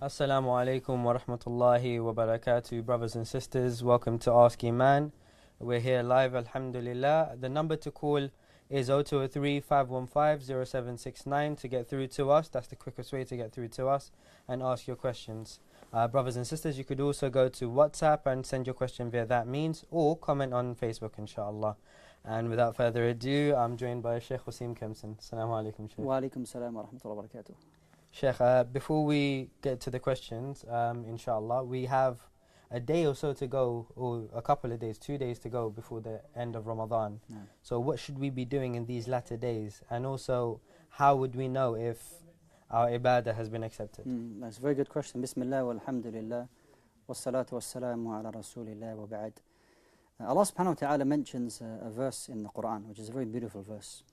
Assalamu alaikum wa rahmatullahi wa barakatuh, brothers and sisters. Welcome to Ask Eman. We're here live, alhamdulillah. The number to call is 0203 515 0769 to get through to us. That's the quickest way to get through to us and ask your questions. Brothers and sisters, you could also go to WhatsApp and send your question via that means, or comment on Facebook, inshallah. And without further ado, I'm joined by Shaykh Wasim Kempson. Assalamu alaikum, Shaykh. Wa alaikum salam wa rahmatullahi wa barakatuh. Sheikh, before we get to the questions, inshallah, we have a day or so to go, or a couple of days, 2 days to go before the end of Ramadan. No. So what should we be doing in these latter days? And also, how would we know if our ibadah has been accepted? That's a very good question. Bismillah walhamdulillah wassalatu wassalamu ala rasulillah wa ba'd. Allah subhanahu wa ta'ala mentions a verse in the Quran, which is a very beautiful verse.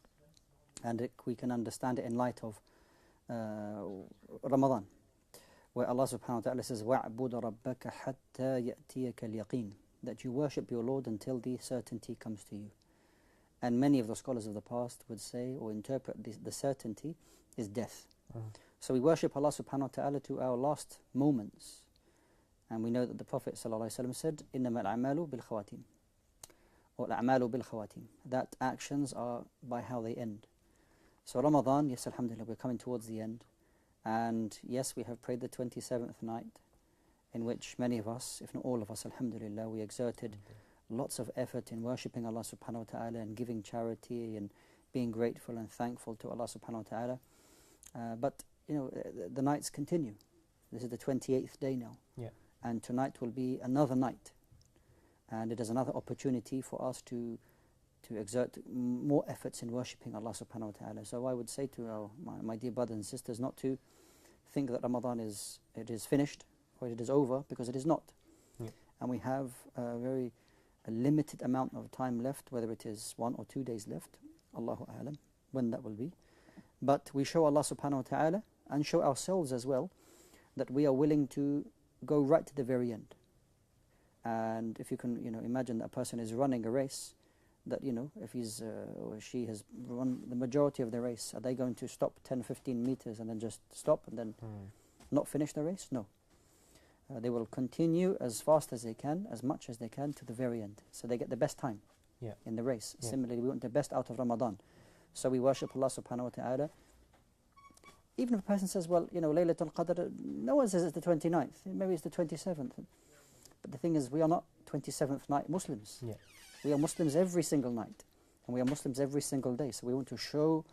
And we can understand it in light of Ramadan, where Allah subhanahu wa ta'ala says, وَاعْبُدَ رَبَّكَ حَتَّى يَأْتِيَكَ الْيَقِينَ, that you worship your Lord until the certainty comes to you. And many of the scholars of the past would say or interpret the certainty is death. So we worship Allah subhanahu wa ta'ala to our last moments. And we know that the Prophet sallallahu alaihi wasallam said, إِنَّمَا الْأَعْمَالُ بِالْخَوَاتِيمِ, or الْأَعْمَالُ بِالْخَوَاتِيمِ, that actions are by how they end. So Ramadan, yes, alhamdulillah, we're coming towards the end. And yes, we have prayed the 27th night, in which many of us, if not all of us, alhamdulillah, we exerted lots of effort in worshipping Allah subhanahu wa ta'ala and giving charity and being grateful and thankful to Allah subhanahu wa ta'ala. But, the nights continue. This is the 28th day now. Yeah. And tonight will be another night. And it is another opportunity for us to exert more efforts in worshipping Allah subhanahu wa ta'ala. So I would say to my dear brothers and sisters not to think that Ramadan is finished or it is over, because it is not. Yeah. And we have a limited amount of time left, whether it is 1 or 2 days left, Allahu a'lam, when that will be. But we show Allah subhanahu wa ta'ala and show ourselves as well that we are willing to go right to the very end. And if you can imagine that a person is running a race, that if he's or she has run the majority of the race, are they going to stop 10-15 meters and then just stop and then not finish the race? No. They will continue as fast as they can, as much as they can, to the very end, so they get the best time in the race. Similarly, we want the best out of Ramadan, so we worship Allah subhanahu wa ta'ala. Even if a person says, well, Laylatul Qadr, no one says it's the 29th, maybe it's the 27th, but the thing is, we are not 27th night Muslims. We are Muslims every single night, and we are Muslims every single day. So we want to show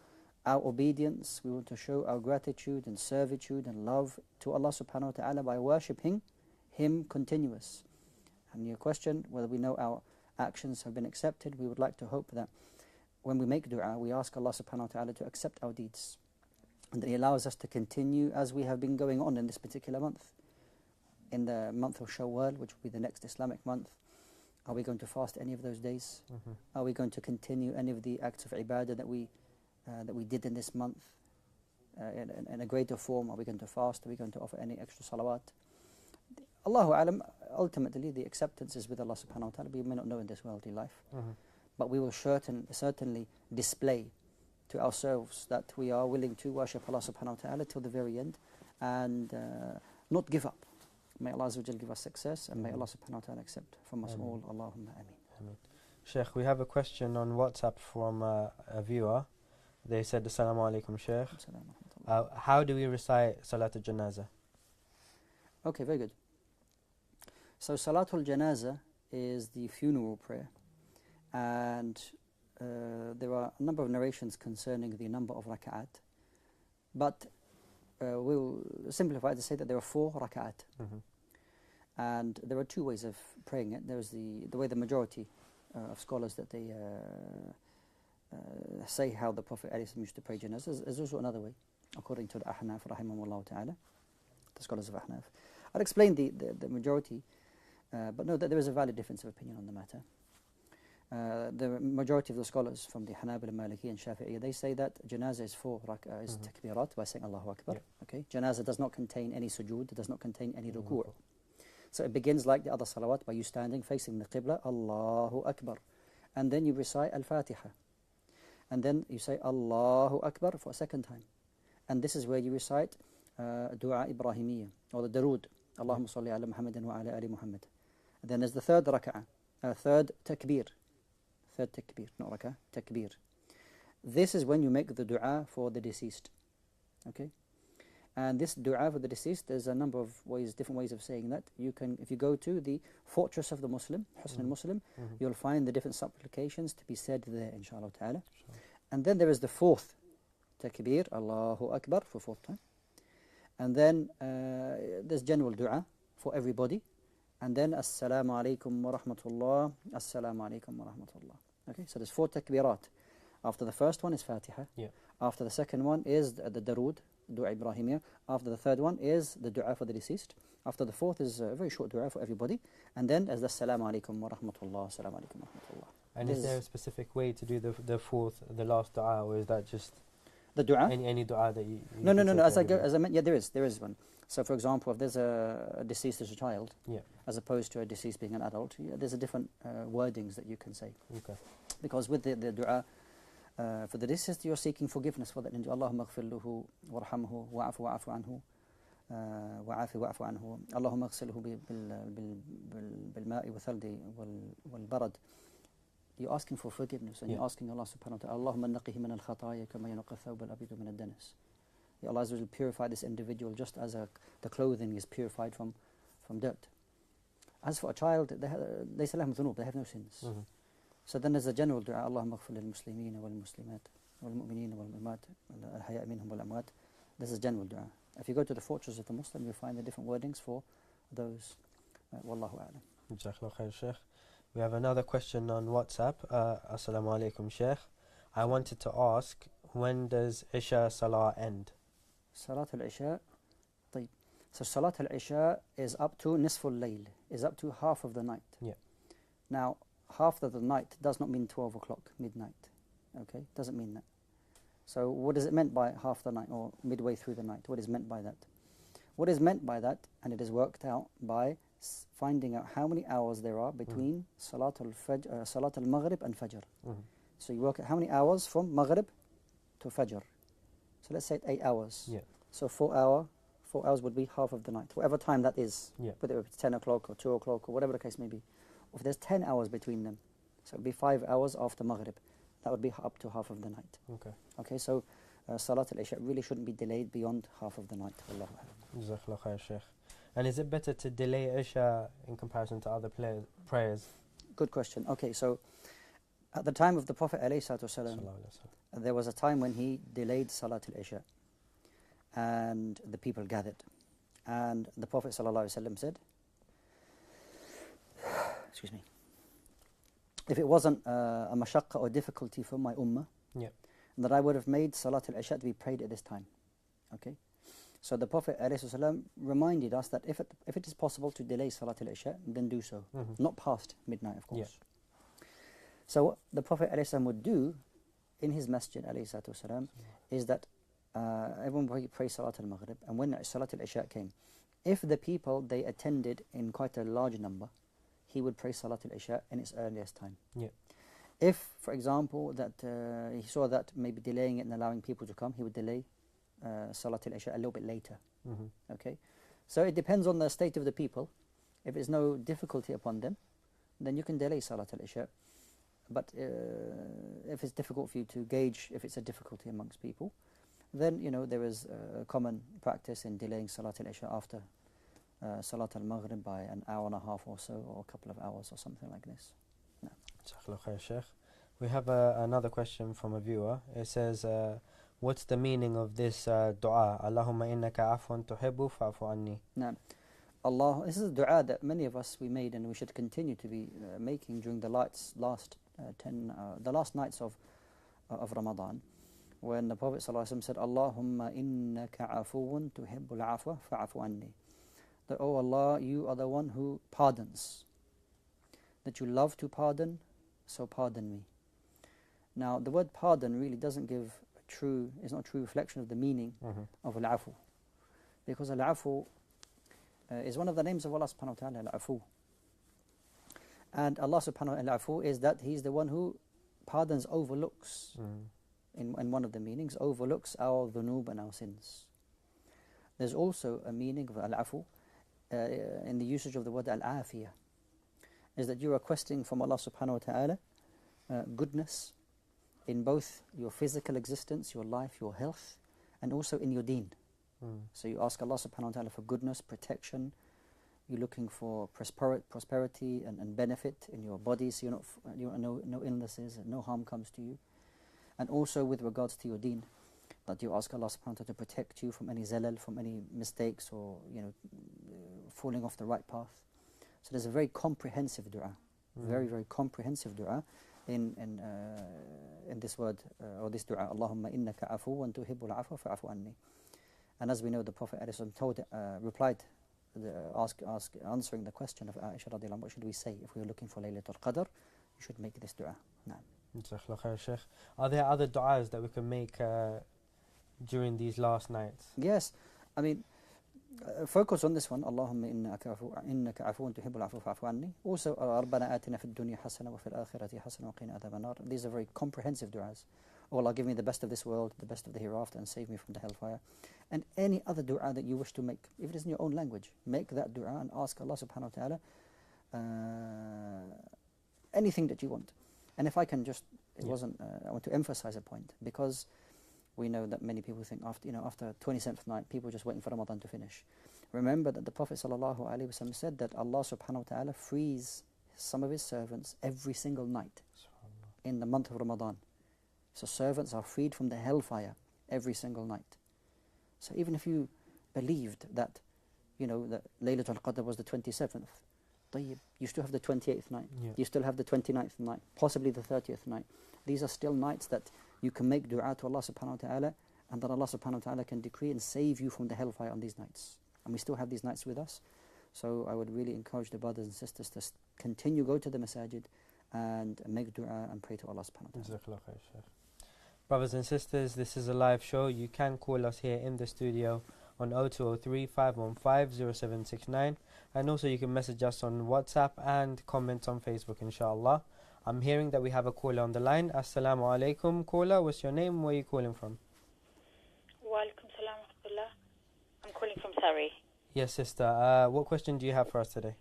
our obedience, we want to show our gratitude and servitude and love to Allah subhanahu wa ta'ala by worshipping Him continuous. And your question, whether we know our actions have been accepted, we would like to hope that when we make dua, we ask Allah subhanahu wa ta'ala to accept our deeds, and that He allows us to continue as we have been going on in this particular month. In the month of Shawwal, which will be the next Islamic month, are we going to fast any of those days? Are we going to continue any of the acts of ibadah that we did in this month in a greater form? Are we going to fast? Are we going to offer any extra salawat? Allahu alam, ultimately the acceptance is with Allah subhanahu wa ta'ala. We may not know in this worldly life, but we will certainly display to ourselves that we are willing to worship Allah subhanahu wa ta'ala till the very end and not give up. May Allah Azza wa Jal give us success, and may Allah subhanahu wa ta'ala accept from us all. Allahumma ameen. Sheikh, we have a question on WhatsApp from a viewer. They said, Assalamu alaikum, Sheikh. How do we recite Salatul Janazah? Okay, very good. So Salatul Janazah is the funeral prayer, and there are a number of narrations concerning the number of rak'at, but we'll simplify to say that there are 4 rak'at. And there are 2 ways of praying it. There's the way the majority of scholars that they say how the Prophet ﷺ used to pray janazah. There's also another way, according to the Ahnaf rahimahumullah ta'ala, the scholars of Ahnaf. I'll explain the majority, but know that there is a valid difference of opinion on the matter. The majority of the scholars from the Hanabila, Maliki and Shafi'iyya, they say that janazah is 4 is takbirat by saying Allahu Akbar. Okay, janazah does not contain any sujood, it does not contain any ruku'. So it begins like the other salawat by you standing facing the qibla, Allahu Akbar, and then you recite Al-Fatiha, and then you say Allahu Akbar for a second time, and this is where you recite dua Ibrahimiyya, or the darood, Allahumma salli ala Muhammadin wa ala ali Muhammad. Then there's the third rak'ah, third takbir, not rak'ah, takbir. This is when you make the dua for the deceased. Okay? And this dua for the deceased, there's a number of ways, different ways of saying that. You can, if you go to the fortress of the Muslim, Husn al-Muslim, you'll find the different supplications to be said there, inshallah ta'ala. And then there is the fourth takbir, Allahu Akbar, for fourth time. And then there's general dua for everybody. And then Assalamu alaikum wa rahmatullah, Assalamu alaikum wa rahmatullah. Okay, so there's four takbirat. After the first one is Fatiha. Yeah. After the second one is the darood, dua Ibrahimiyya. After the third one is the dua for the deceased. After the fourth is a very short dua for everybody. And then as the Assalamu alaikum wa rahmatullah, Assalamu alaikum wa rahmatullah. And is there a specific way to do the fourth, the last dua, or is that just the dua? Any dua that you No. As I meant, yeah, there is one. So, for example, if there's a deceased as a child, yeah, as opposed to a deceased being an adult, yeah, there's a different wordings that you can say. Okay. Because with the dua for the deceased, you're seeking forgiveness for that. Allahumma ghfir lahu warhamhu wa'afu anhu wa'afu anhu. Allahumma ghsilhu bil-ma'i wa-thaldi wal-barad. You're asking for forgiveness, and you're asking Allah subhanahu wa ta'ala, Allahumma naqihi min al-khataya kama yanqa ath-thawb al-abyad min ad-danas. Ya Allah will purify this individual just as the clothing is purified from dirt. As for a child, they have no sins. So then there's a general dua, Allahumma ghfir lil-muslimeen wal-muslimat wal-mu'mineen wal-mu'minat al-ahya' minhum wal-amwat. This is general dua. If you go to the fortress of the Muslim, you'll find the different wordings for those. Wallahu a'lam. Jazakallah khair, Shaykh. We have another question on WhatsApp. Assalamu alaikum, Shaykh. I wanted to ask, when does Isha Salah end? Salat al-Isha. طيب. So Salat al-Isha is up to nisful layl, is up to half of the night. Yeah. Now, half of the night does not mean 12 o'clock, midnight. Okay, doesn't mean that. So what is it meant by half the night, or midway through the night? What is meant by that? What is meant by that, and it is worked out by finding out how many hours there are between Salat al-Maghrib and Fajr. So you work out how many hours from Maghrib to Fajr. So let's say 8 hours. Yeah. So 4 hours would be half of the night, whatever time that is. Yeah. Whether it's 10 o'clock or 2 o'clock or whatever the case may be. If there's 10 hours between them, so it would be 5 hours after Maghrib. That would be up to half of the night. Okay. Okay, so Salat al-Isha really shouldn't be delayed beyond half of the night. Wallahu a'lam. Jazakallah khair, Shaykh. And is it better to delay Isha in comparison to other prayers? Good question. Okay, so at the time of the Prophet ﷺ, there was a time when he delayed Salat al-Isha, and the people gathered, and the Prophet ﷺ said, excuse me, if it wasn't a mashaqqa or difficulty for my ummah, that I would have made Salat al-Isha to be prayed at this time. Okay, so the Prophet ﷺ reminded us that if it is possible to delay Salat al-Isha, then do so, not past midnight, of course. So what the Prophet ﷺ would do in his masjid ﷺ is that everyone would pray Salat al-Maghrib, and when Salat al-Isha came, if the people they attended in quite a large number, he would pray Salat al-Isha in its earliest time. If, for example, that he saw that maybe delaying it and allowing people to come, he would delay Salat al-Isha a little bit later. Okay, so it depends on the state of the people. If there's no difficulty upon them, then you can delay Salat al-Isha. But if it's difficult for you to gauge if it's a difficulty amongst people, then there is a common practice in delaying Salat al-Isha after Salat al-Maghrib by an hour and a half or so, or a couple of hours or something like this. Jazakallah khair, Shaykh. We have another question from a viewer. It says, what's the meaning of this dua? Allahumma innaka afwan tuhibbu fa'fu anni. Allah, this is a dua that many of us we made, and we should continue to be making during the last nights of Ramadan, when the Prophet ﷺ said, Allahumma innaka afuun tuhibbul afwa fa'fu anni. That, oh Allah, you are the one who pardons, that you love to pardon, so pardon me. Now the word pardon really doesn't give is not a true reflection of the meaning of al-afu, because al-afu is one of the names of Allah subhanahu wa ta'ala, al-afu. And Allah subhanahu wa ta'ala al-afu is that He's the one who pardons, overlooks, in one of the meanings, overlooks our dhunub and our sins. There's also a meaning of al-afu in the usage of the word al-afiyah, is that you're requesting from Allah subhanahu wa ta'ala goodness in both your physical existence, your life, your health, and also in your deen. So you ask Allah subhanahu wa ta'ala for goodness, protection. You're looking for prosperity and benefit in your body, so no illnesses, no harm comes to you. And also with regards to your deen, that you ask Allah subhanahu wa ta'ala to protect you from any zalal, from any mistakes, or falling off the right path. So there's a very comprehensive dua, very, very comprehensive dua in this word or this dua. Allahumma innaka afuwan tuhibbul afwa fa'afu anni. And as we know, the Prophet replied, answering the question of Aisha radiallahu anha, what should we say if we are looking for Laylatul Qadr? You should make this dua. Jazakallah khair, Shaykh. Are there other du'as that we can make during these last nights? Yes, I mean, focus on this one. Allahumma innaka afuwan tuhibbul afwa fa'afu anni. Also, Rabbana atina fid dunya hasana wa fil akhirati hasana wa qina adhaban nar. These are very comprehensive du'as. Oh Allah, give me the best of this world, the best of the hereafter, and save me from the hellfire. And any other dua that you wish to make, if it is in your own language, make that dua and ask Allah subhanahu wa ta'ala anything that you want. And if I can just, I want to emphasize a point, because we know that many people think after 27th night, people are just waiting for Ramadan to finish. Remember that the Prophet sallallahu alaihi wasallam said that Allah subhanahu wa ta'ala frees some of his servants every single night in the month of Ramadan. So servants are freed from the hellfire every single night. So even if you believed that, that Laylatul Qadr was the 27th, you still have the 28th night. Yeah. You still have the 29th night, possibly the 30th night. These are still nights that you can make dua to Allah subhanahu wa ta'ala, and that Allah subhanahu wa ta'ala can decree and save you from the hellfire on these nights. And we still have these nights with us. So I would really encourage the brothers and sisters to continue go to the masajid and make dua and pray to Allah subhanahu wa ta'ala. Brothers and sisters, this is a live show. You can call us here in the studio on 0203 515 0769, and also you can message us on WhatsApp and comment on Facebook, inshallah. I'm hearing that we have a caller on the line. Assalamu alaikum, caller. What's your name? Where are you calling from? Wa alaikum salam wa rahmatullah. I'm calling from Surrey. Yes, sister. What question do you have for us today?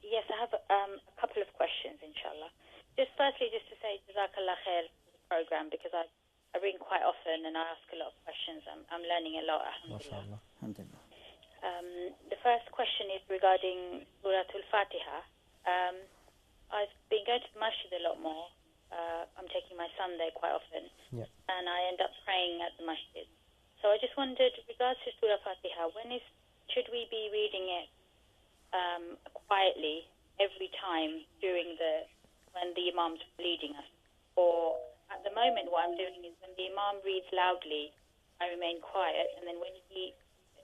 Yes, I have a couple of questions, inshallah. Just firstly, just to say Jazakallah khair for the program, because I ring quite often and I ask a lot of questions. I'm learning a lot, alhamdulillah. Alhamdulillah. The first question is regarding Surah Al-Fatiha. I've been going to the masjid a lot more. I'm taking my son there quite often, and I end up praying at the masjid. So I just wondered, regards to Surah Fatiha, should we be reading it quietly every time when the Imam's leading us? Or at the moment what I'm doing is when the Imam reads loudly, I remain quiet, and then when he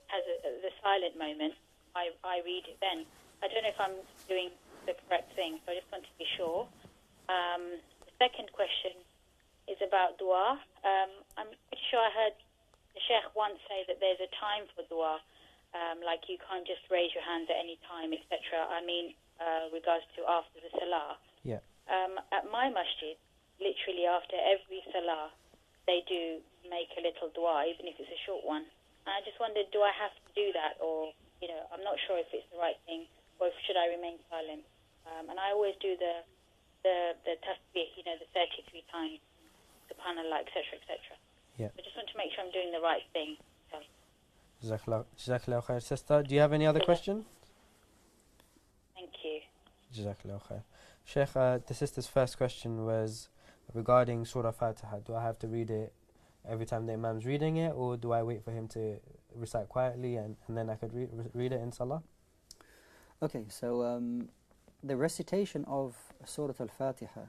has the silent moment, I read it then. I don't know if I'm doing the correct thing, so I just want to be sure. The second question is about dua. I'm pretty sure I heard the Shaykh once say that there's a time for dua, like you can't just raise your hands at any time, etc. I mean, regards to after the salah. Yeah. At my masjid, literally after every salah, they do make a little dua, even if it's a short one. And I just wondered, do I have to do that, or I'm not sure if it's the right thing, or should I remain silent? And I always do the tasbih, the 33 times, subhanallah, etc., etc. Yeah. I just want to make sure I'm doing the right thing. So. Jazakallah khair, sister. Do you have any other questions? Thank you. Jazakallah khair. Shaykh, the sister's first question was regarding Surah Fatiha. Do I have to read it every time the Imam's reading it, or do I wait for him to recite quietly and then I could read it in Salah? Okay, so the recitation of Surah Al-Fatiha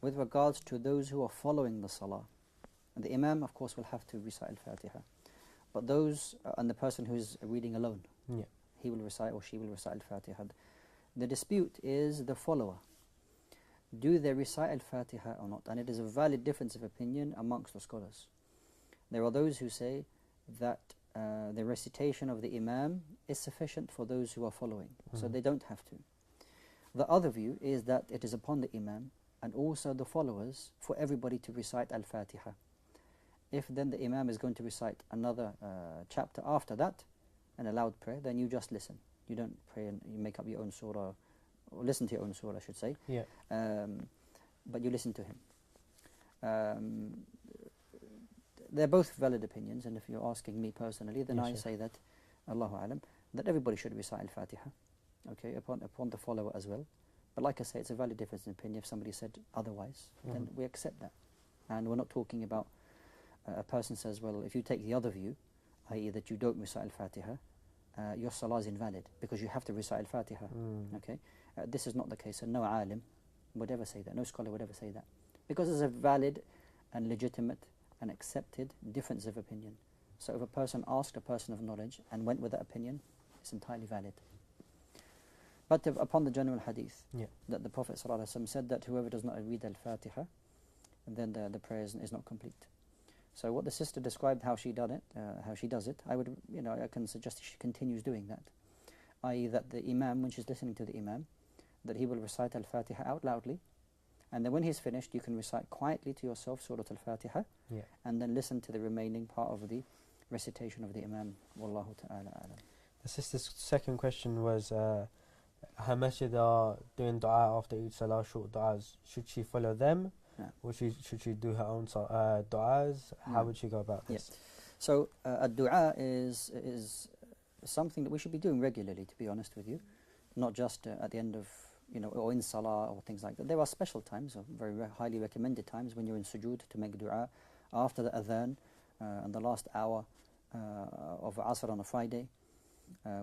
with regards to those who are following the Salah, and the Imam, of course, will have to recite Al-Fatiha, but those, and the person who is reading alone, he will recite or she will recite Al-Fatiha. The dispute is the follower. Do they recite Al-Fatiha or not? And it is a valid difference of opinion amongst the scholars. There are those who say that the recitation of the Imam is sufficient for those who are following, so they don't have to. The other view is that it is upon the Imam and also the followers for everybody to recite Al-Fatiha. If then the Imam is going to recite another chapter after that, and a loud prayer, then you just listen. You don't pray and you make up your own surah, or listen to your own surah, I should say. Yeah. But you listen to him. They're both valid opinions, and if you're asking me personally, then Yes, I Shaykh. say that, Allahu Alam, that everybody should recite Al-Fatiha, okay, upon the follower as well. But like I say, it's a valid difference in opinion. If somebody said otherwise, then we accept that. And we're not talking about a person says, well, if you take the other view, i.e. that you don't recite Al-Fatiha, your salah is invalid because you have to recite Al-Fatiha. Okay, this is not the case, and no alim would ever say that, no scholar would ever say that, because it's a valid and legitimate and accepted difference of opinion. So if a person asked a person of knowledge and went with that opinion, it's entirely valid. But upon the general hadith, that the Prophet ﷺ said that whoever does not read Al-Fatiha, then the prayer is not complete. So what the sister described, how she does it, I can suggest she continues doing that. I.e. that the Imam, when she's listening to the Imam, that he will recite Al-Fatiha out loudly, and then when he's finished, you can recite quietly to yourself Surah Al-Fatiha, and then listen to the remaining part of the recitation of the Imam. Wallahu ta'ala alam. The sister's second question was, her masjid are doing dua after each salah, short du'as. Should she follow them? Or should she do her own du'as? How would she go about this? So a dua is something that we should be doing regularly, to be honest with you, not just at the end of, or in salah or things like that. There are special times, or very highly recommended times, when you're in sujood to make dua after the adhan and the last hour of Asr on a Friday,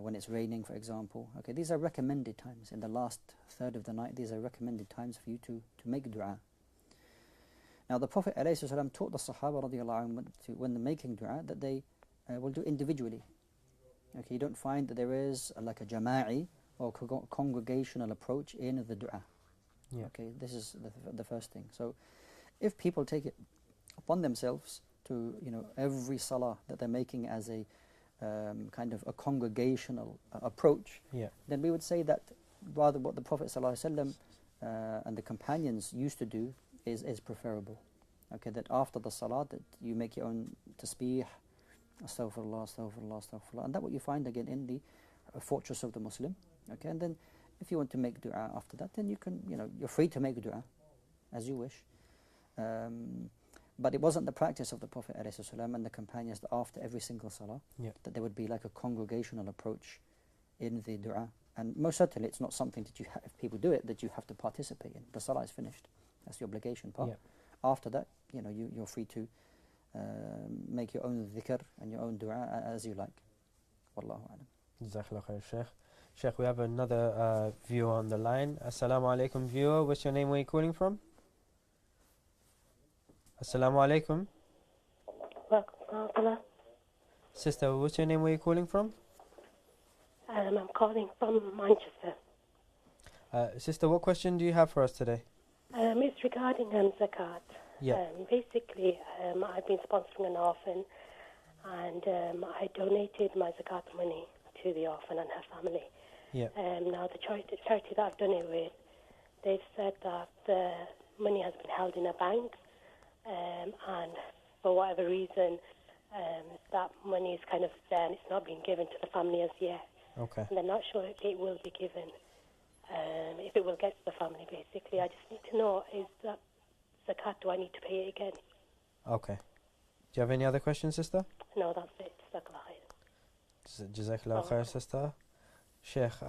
when it's raining, for example. Okay, these are recommended times. In the last third of the night, these are recommended times for you to make dua. Now the Prophet ﷺ taught the Sahaba radiallahu anhum when they're making dua that they will do individually. Okay, you don't find that there is like a jama'i or congregational approach in the dua. Okay, this is the first thing. So if people take it upon themselves to, every salah that they're making as a kind of a congregational approach, then we would say that rather what the Prophet ﷺ and the companions used to do is preferable. Okay, that after the salah that you make your own tasbih, astaghfirullah, astaghfirullah, astaghfirullah, and that's what you find again in the fortress of the Muslim. Okay, and then if you want to make dua after that, then you can, you're free to make dua as you wish. But it wasn't the practice of the Prophet ﷺ and the companions that after every single salah that there would be like a congregational approach in the dua. And most certainly it's not something that if people do it, that you have to participate in. The salah is finished. That's the obligation part. After that, you're free to make your own dhikr and your own dua as you like. Wallahu alam. Jazakallah khair, Shaykh. Shaykh, we have another viewer on the line. Assalamu alaikum, viewer. What's your name? Where are you calling from? Assalamu alaikum. Sister, what's your name? Where are you calling from? I'm calling from Manchester. Sister, what question do you have for us today? It's regarding zakat. Basically, I've been sponsoring an orphan, and I donated my zakat money to the orphan and her family. Now, the charity that I've done it with, they've said that the money has been held in a bank, and for whatever reason, that money is kind of there and it's not being given to the family as yet. Okay. And they're not sure if it will be given, if it will get to the family, basically. I just need to know, is that zakat, do I need to pay it again? Okay. Do you have any other questions, sister? No, that's it. Jazakallah khair, sister. Shaykh,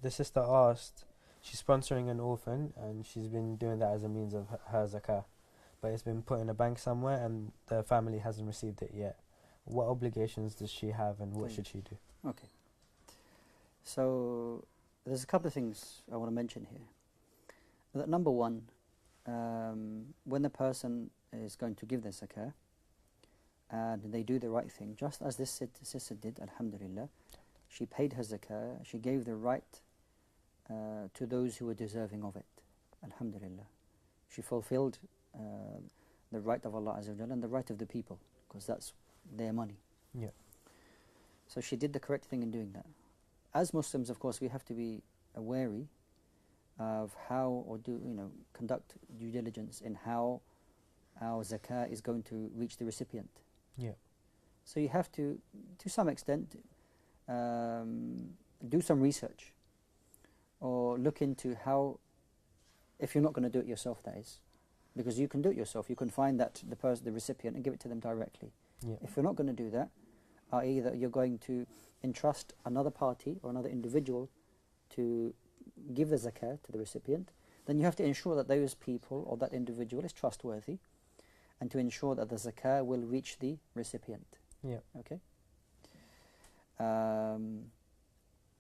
the sister asked, she's sponsoring an orphan and she's been doing that as a means of her zakah, but it's been put in a bank somewhere and the family hasn't received it yet. What obligations does she have and what should she do? Okay. So there's a couple of things I want to mention here. That number one, when the person is going to give their zakah and they do the right thing, just as this sister did, alhamdulillah, she paid her zakah, she gave the right to those who were deserving of it, alhamdulillah. She fulfilled the right of Allah Azza wa Jalla and the right of the people, because that's their money. So she did the correct thing in doing that. As Muslims, of course, we have to be wary of how, or conduct due diligence in how our zakah is going to reach the recipient. Yeah. So you have to some extent, do some research or look into how, if you're not going to do it yourself, that is, because you can do it yourself. You can find that the recipient and give it to them directly. Yeah. If you're not going to do that, i.e. that you're going to entrust another party or another individual to give the zakah to the recipient, then you have to ensure that those people or that individual is trustworthy, and to ensure that the zakah will reach the recipient. Yeah. Okay.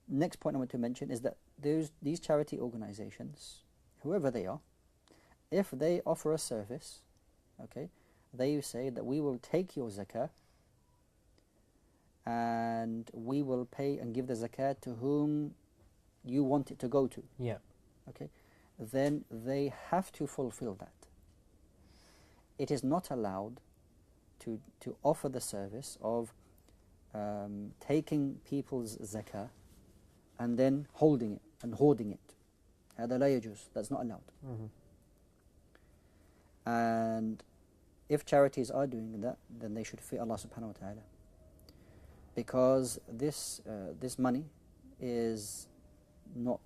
Next point I want to mention is that these charity organizations, whoever they are, if they offer a service, okay, they say that we will take your zakah and we will pay and give the zakah to whom you want it to go to. Yeah. Okay, then they have to fulfill that. It is not allowed to offer the service of taking people's zakah and then holding it and hoarding it. هذا لا يجوز. That's not allowed. And if charities are doing that, then they should fear Allah subhanahu wa ta'ala, because this money does not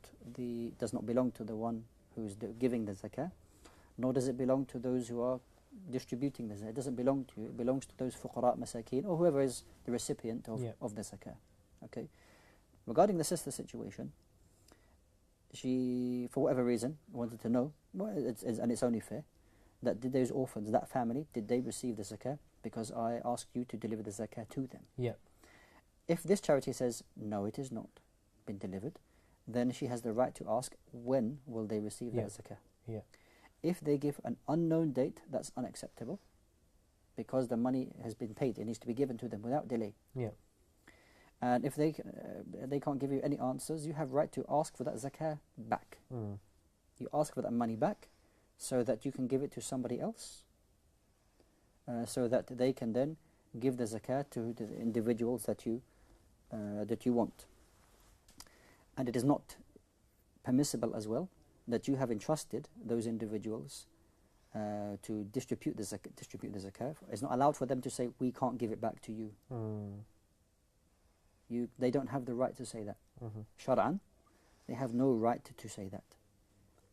belong to the one who is giving the zakah, nor does it belong to those who are distributing the zakah. It doesn't belong to you. It belongs to those fuqara, masakeen, or whoever is the recipient of the zakah. Okay. Regarding the sister's situation, she, for whatever reason, wanted to know, and it's only fair, that did those orphans, that family, did they receive the zakah? Because I asked you to deliver the zakah to them. Yeah. If this charity says, no, it has not been delivered, then she has the right to ask, when will they receive that zakah? Yeah. If they give an unknown date, that's unacceptable, because the money has been paid. It needs to be given to them without delay. Yeah. And if they can't give you any answers, you have right to ask for that zakah back. You ask for that money back, so that you can give it to somebody else, so that they can then give the zakah to the individuals that you want. And it is not permissible as well that you have entrusted those individuals to distribute the zakah. It's not allowed for them to say, we can't give it back to you. They don't have the right to say that. Shar'an, they have no right to say that.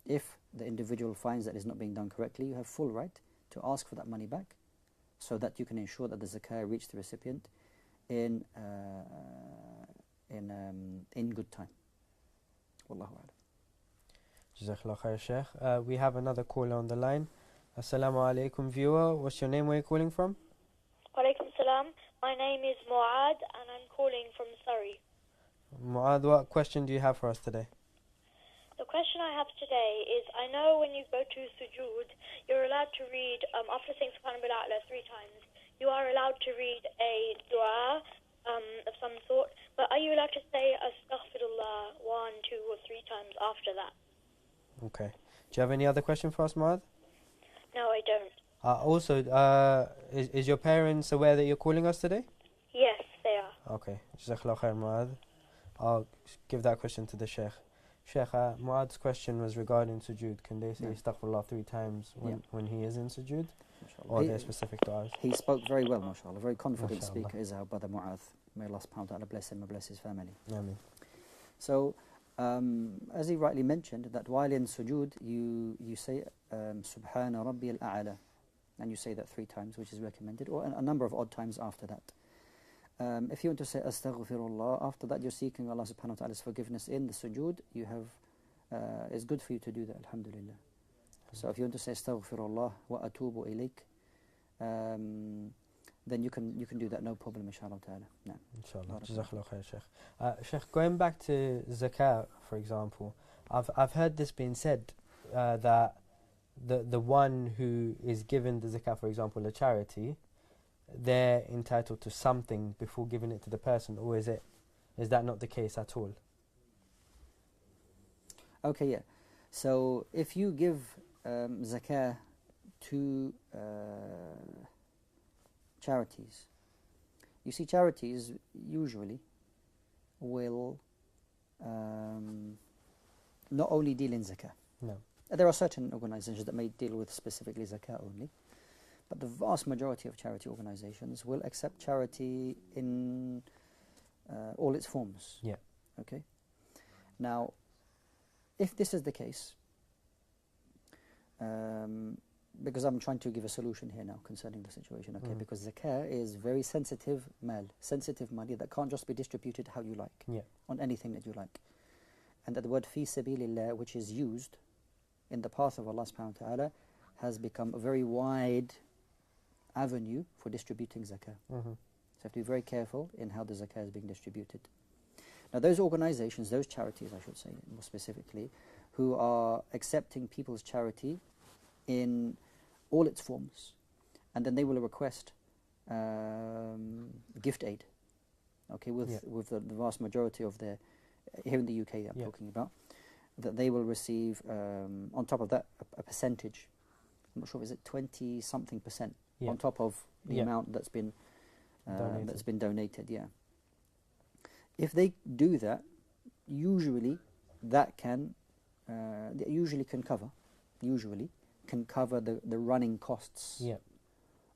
If the individual finds that it's not being done correctly, you have full right to ask for that money back, so that you can ensure that the zakah reach the recipient in good time. Wallahu a'lam. Jazakallah khair, Shaykh. We have another caller on the line. Assalamu alaikum, viewer. What's your name? Where are you calling from? Walaikum salam. My name is Mu'ad and I'm calling from Surrey. Mu'ad, what question do you have for us today? The question I have today is, I know when you go to sujood, you're allowed to read, after saying Subhana Rabbil A'la 3 times, you are allowed to read a dua of some sort, but are you allowed to say Astaghfirullah 1, 2 or 3 times after that? Okay. Do you have any other question for us, Mu'ad? No, I don't. Also, is your parents aware that you're calling us today? Yes, they are. Okay. Jazakallah khair, Mu'ad. I'll give that question to the Shaykh. Shaykh, Mu'ad's question was regarding sujood. Can they say Astaghfirullah 3 times when he is in sujood? Or are there specific du'as? He spoke very well, mashallah. A very confident Mashallah. speaker is our brother Mu'adh. May Allah subhanahu wa ta'ala bless him and bless his family. Ameen. So, as he rightly mentioned, that while in sujood, you say Subhana Rabbi al-A'la, and you say that 3 times, which is recommended, or a number of odd times after that. If you want to say Astaghfirullah, after that you're seeking Allah subhanahu wa ta'ala's forgiveness in the sujood, you have, it's good for you to do that, alhamdulillah. So if you want to say Astaghfirullah wa atubu ilayk, then you can do that, no problem, inshallah ta'ala. No. Inshallah. Jazakallah khair, Shaykh. Shaykh, going back to zakah, for example, I've heard this being said, that the one who is given the zakah, for example, a charity, they're entitled to something before giving it to the person, or is that not the case at all? Okay, yeah. So if you give zakah to charities, you see, charities usually will not only deal in zakah. No. There are certain organizations that may deal with specifically zakah only, But the vast majority of charity organizations will accept charity in all its forms. Yeah. Okay. Now, if this is the case, because I'm trying to give a solution here now concerning the situation, okay? Because zakah is very sensitive sensitive money that can't just be distributed how you like, on anything that you like. And that the word fi sabilillah, which is used in the path of Allah subhanahu wa ta'ala, has become a very wide avenue for distributing zakah. So you have to be very careful in how the zakah is being distributed. Now those organizations, those charities I should say more specifically, who are accepting people's charity in all its forms, and then they will request gift aid, okay, with the vast majority of their, here in the UK I'm talking about, that they will receive on top of that a percentage. I'm not sure, is it 20 something percent on top of the amount that's been donated. Yeah. If they do that, usually that can cover the running costs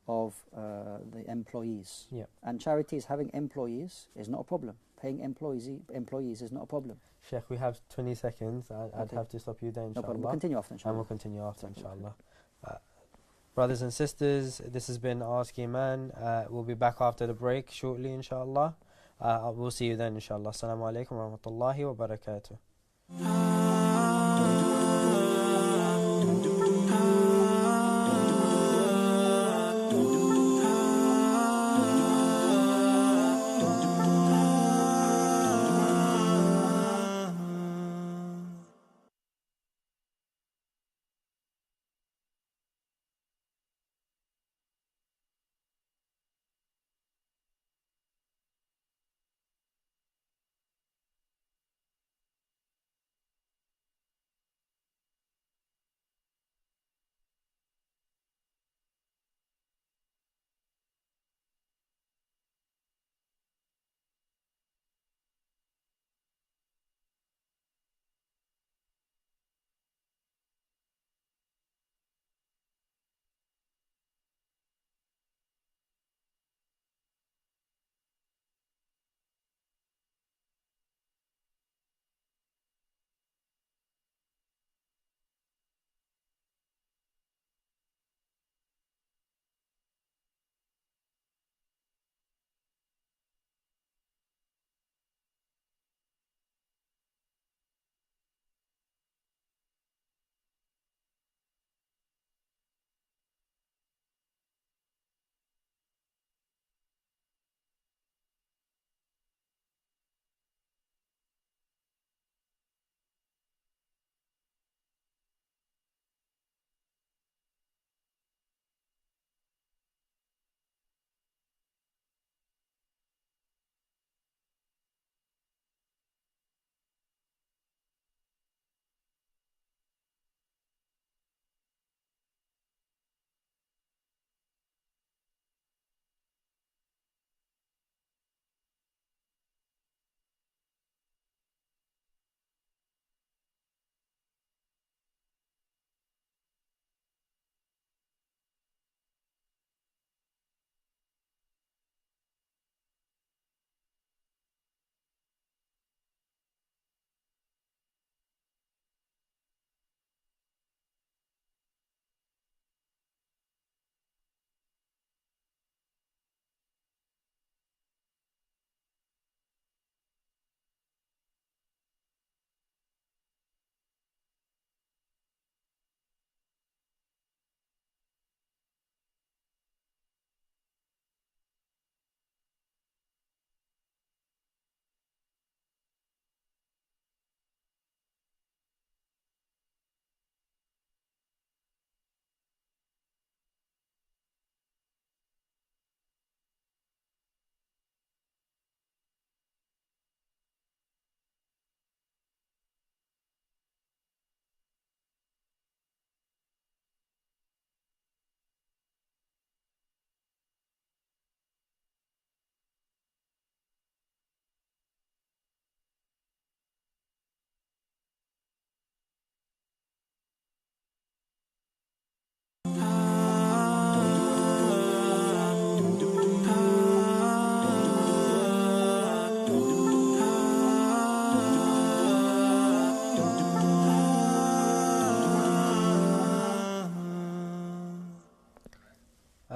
of the employees. And charities having employees is not a problem. Paying employees is not a problem. Shaykh, we have 20 seconds. I'd have to stop you there, inshallah. No problem. We'll continue after, inshallah. And we'll continue after, inshallah. Brothers and sisters, this has been Ask Eman. We'll be back after the break shortly, inshallah. We'll see you then, inshallah. Assalamu alaikum wa rahmatullahi wa barakatuh.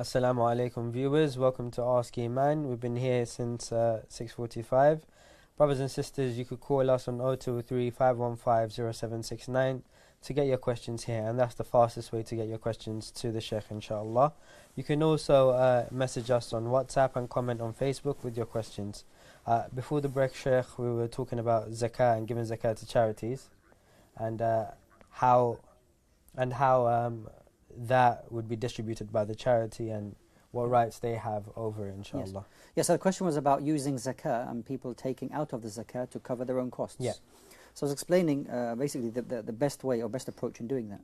Assalamu alaikum viewers, welcome to Ask Eman. We've been here since 6:45. Brothers and sisters, you could call us on 0203 515 0769 to get your questions here, and that's the fastest way to get your questions to the Shaykh, inshallah. You can also message us on WhatsApp and comment on Facebook with your questions. Before the break, Shaykh, we were talking about zakah and giving zakah to charities, and how that would be distributed by the charity and what rights they have over it, inshallah. Yes, so the question was about using zakah and people taking out of the zakah to cover their own costs. Yeah. So I was explaining basically the best way or best approach in doing that.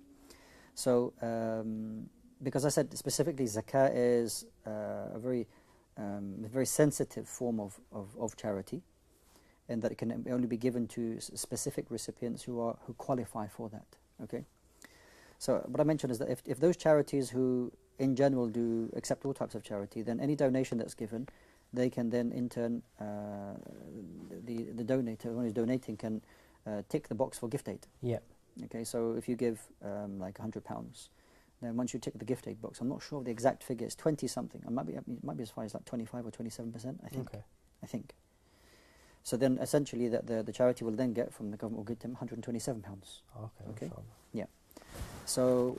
So because I said specifically zakah is a very sensitive form of charity, and that it can only be given to specific recipients who qualify for that. Okay. So what I mentioned is that if those charities who in general do accept all types of charity, then any donation that's given, they can then in turn, the donator, the one who's donating, can tick the box for gift aid. Yeah. Okay, so if you give like £100, then once you tick the gift aid box, I'm not sure of the exact figure, it's 20 something. It might be as far as like 25 or 27%, I think. Okay. I think. So then essentially the charity will then get from the government will give them £127. Okay. Yeah. So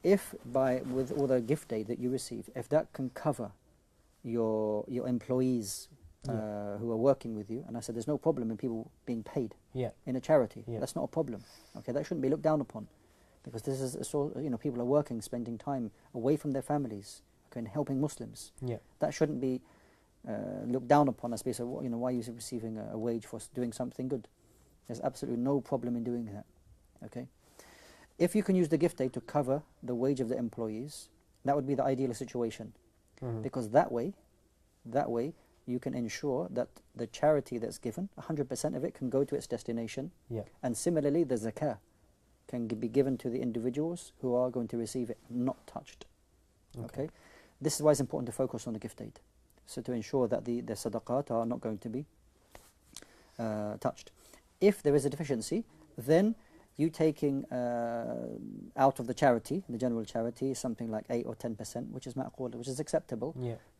if with all the gift aid that you receive, if that can cover your employees who are working with you, and I said there's no problem in people being paid in a charity. That's not a problem. Okay, that shouldn't be looked down upon, because this is people are working, spending time away from their families, okay, and helping Muslims. That shouldn't be looked down upon as being, why are you receiving a wage for doing something good? There's absolutely no problem in doing that. Okay. If you can use the gift aid to cover the wage of the employees, that would be the ideal situation, because that way you can ensure that the charity that's given, 100% of it can go to its destination, and similarly the zakah can be given to the individuals who are going to receive it, not touched. Okay. This is why it's important to focus on the gift aid, so to ensure that the sadaqat are not going to be touched. If there is a deficiency, then you taking out of the charity, the general charity, something like 8 or 10%, which is ma'qul, which is acceptable,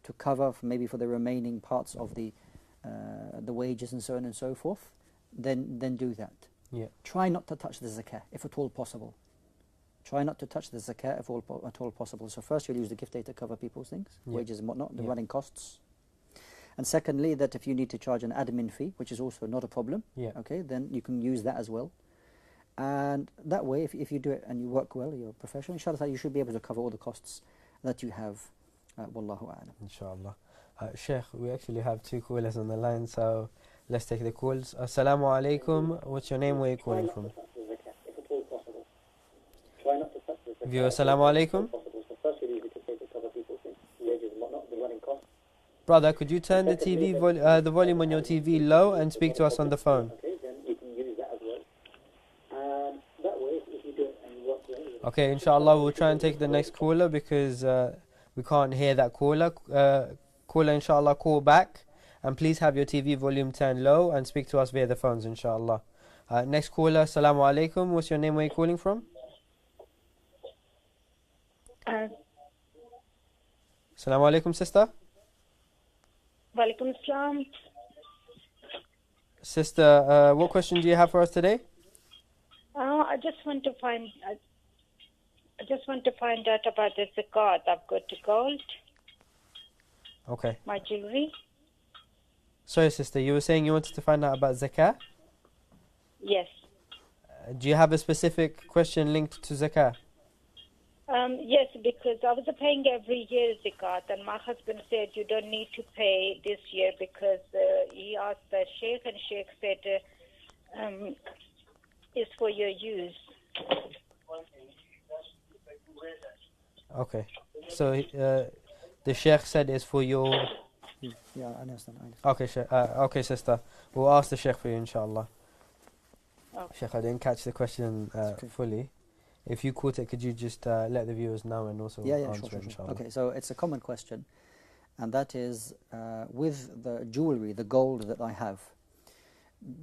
to cover maybe for the remaining parts of the wages and so on and so forth, then do that. Try not to touch the zakah, if at all possible. Try not to touch the zakah if at all possible. So first you'll use the gift aid to cover people's things, wages and whatnot, the running costs. And secondly, that if you need to charge an admin fee, which is also not a problem, okay, then you can use that as well. And that way, if you do it and you work well, you're professional, inshallah, you should be able to cover all the costs that you have. Wallahu a'lam. Inshallah. Shaykh, we actually have 2 callers on the line, so let's take the calls. Assalamu alaikum. What's your name? Where are you calling from? Viewer, assalamu alaikum. Brother, could you turn the the volume on your TV low and speak to us on the phone? Okay, inshallah, we'll try and take the next caller because we can't hear that caller. Caller, inshallah, call back. And please have your TV volume turned low and speak to us via the phones, inshallah. Next caller, assalamu alaikum. What's your name? Where are you calling from? Assalamu alaikum, sister. Walaikum assalam. Sister, what question do you have for us today? I just want to find out about the zakat. I've got the gold. Okay. My jewelry. Sorry, sister, you were saying you wanted to find out about zakah? Yes. Do you have a specific question linked to zakah? Yes, because I was paying every year zakat, and my husband said you don't need to pay this year because he asked the Shaykh, and Shaykh said it's for your use. Okay. So the Shaykh said it's for your... Yeah, I understand. Okay, okay, sister. We'll ask the Shaykh for you, inshallah. Okay. Shaykh, I didn't catch the question fully. If you caught it, could you just let the viewers know and also answer it, inshallah? Okay, so it's a common question, and that is, with the jewelry, the gold that I have,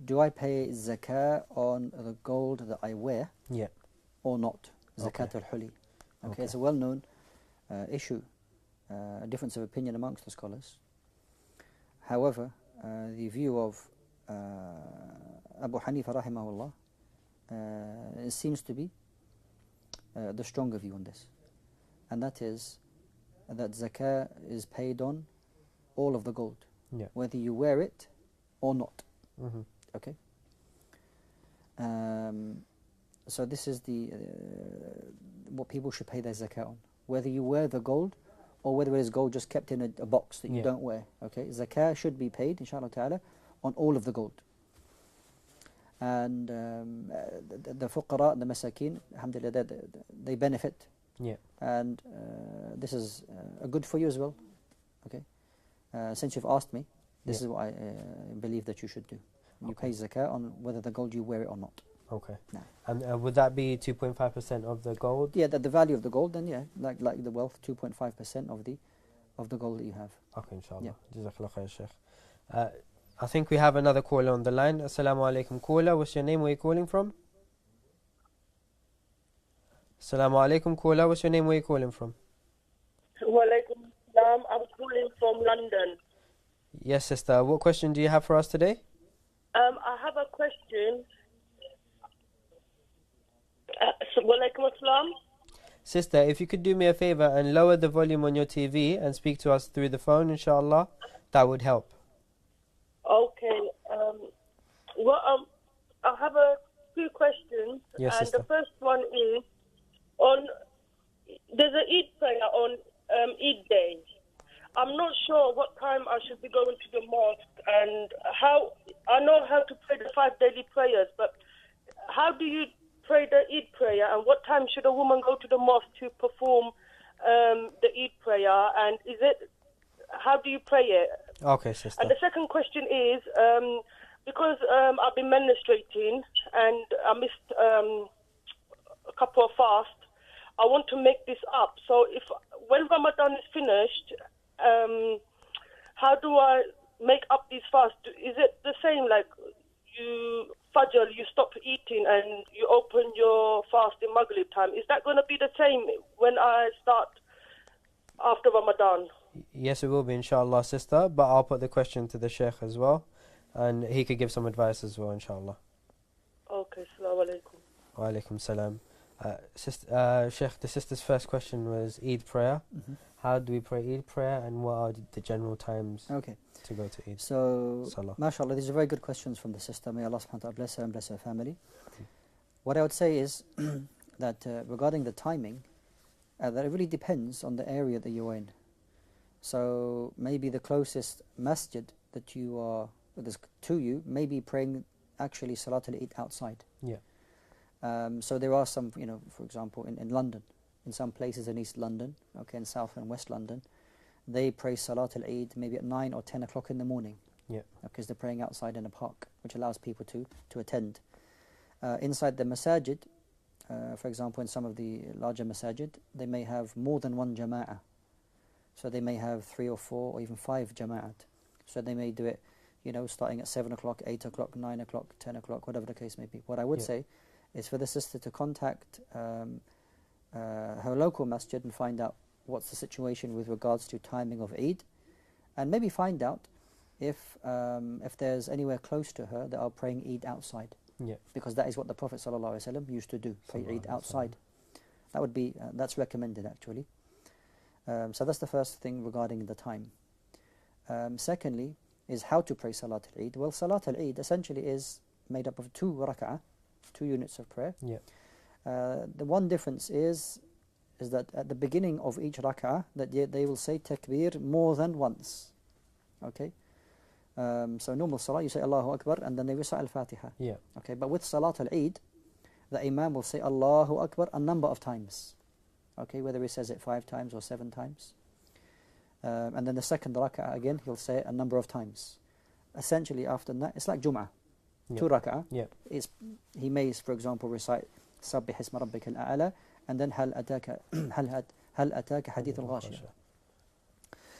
do I pay zakah on the gold that I wear or not? Zakat al-huli. Okay, it's a well-known issue a difference of opinion amongst the scholars. However, the view of Abu Hanifa rahimahullah it seems to be the stronger view on this, and that is that zakah is paid on all of the gold, whether you wear it or not. Okay. So this is the what people should pay their zakah on, whether you wear the gold or whether it is gold just kept in a box that you don't wear. Okay, zakah should be paid, inshallah ta'ala, on all of the gold. And the fuqara, the masakin, alhamdulillah, they benefit. And this is good for you as well. Okay, since you've asked me, this is what I believe that you should do. You pay zakah on whether the gold you wear it or not. Okay. No. And would that be 2.5% of the gold? Yeah, the value of the gold, then like the wealth, 2.5% of the gold that you have. Okay, inshallah. Jazakallah khair, Shaykh. I think we have another caller on the line. Assalamu alaikum, caller. What's your name? Where are you calling from? Assalamu alaikum, caller. What's your name? Where are you calling from? Wa alaikum salam. I'm calling from London. Yes, sister. What question do you have for us today? I have a question. Wa alaikum salam. Sister, if you could do me a favor and lower the volume on your TV and speak to us through the phone, inshallah, that would help. Okay. I have a few questions. Yes, and sister. the first one is there's an Eid prayer on Eid Day. I'm not sure what time I should be going to the mosque and how. I know how to pray the 5 daily prayers, but how do you pray the Eid prayer, and what time should a woman go to the mosque to perform the Eid prayer, and how do you pray it? Okay, sister. And the second question is, because I've been menstruating and I missed a couple of fasts, I want to make this up. So when Ramadan is finished, how do I make up these fasts? Is it the same, like Fajr, you stop eating and you open your fast in Maghrib time? Is that going to be the same when I start after Ramadan? Yes, it will be, inshallah, sister. But I'll put the question to the Shaykh as well, and he could give some advice as well, inshallah. Okay, assalamu alaikum. Wa alaikum salam. Shaykh, the sister's first question was Eid prayer. How do we pray Eid prayer, and what are the general times to go to Eid? So, Salah. mashallah, these are very good questions from the sister. May Allah subhanahu wa ta'ala bless her and bless her family. What I would say is that regarding the timing, that it really depends on the area that you're in. So maybe the closest masjid that is to you, may be praying actually Salat al-Eid outside. So there are some, for example, in London, in some places in East London, in South and West London, they pray Salat al-Eid maybe at 9 or 10 o'clock in the morning. Because they're praying outside in a park, which allows people to attend. Inside the masajid, for example, in some of the larger masajid, they may have more than one jama'ah. So they may have 3 or 4 or even 5 jama'at. So they may do it, starting at 7 o'clock, 8 o'clock, 9 o'clock, 10 o'clock, whatever the case may be. What I would say is for the sister to contact her local masjid and find out what's the situation with regards to timing of Eid, and maybe find out if there's anywhere close to her that are praying Eid outside. Because that is what the Prophet ﷺ used to do, pray Eid outside. That would be that's recommended actually. So that's the first thing regarding the time. Secondly is how to pray Salat al-Eid. Well, Salat al-Eid essentially is made up of 2 rak'ah, 2 units of prayer. The one difference is that at the beginning of each rak'ah, that they will say takbir more than once. Okay? So normal salah, you say Allahu Akbar, and then they recite al-Fatiha. Okay, but with Salat al-Eid, the Imam will say Allahu Akbar a number of times. Okay, whether he says it 5 times or 7 times. And then the second rak'ah again, he'll say it a number of times. Essentially after that, it's like Jum'ah. 2 rak'ah. He may, for example, recite Sabbih isma rabbika al-a'la, and then Hal ataka hadith al-ghashiyah.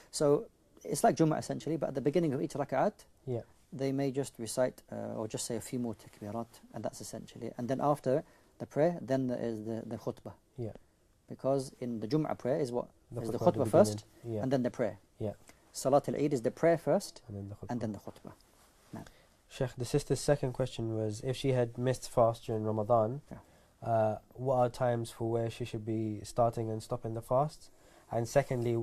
So it's like Jum'ah essentially, but at the beginning of each rak'at, they may just recite or just say a few more takbirat, and that's essentially it. And then after the prayer, then there is the khutbah. Because in the Jum'ah prayer is what Is the khutbah first, and then the prayer. Yeah. Salat al-Eid is the prayer first, And then the khutbah. and then the khutbah. Now, Shaykh, the sister's second question was, if she had missed fast during Ramadan, what are times for where she should be starting and stopping the fast? And secondly,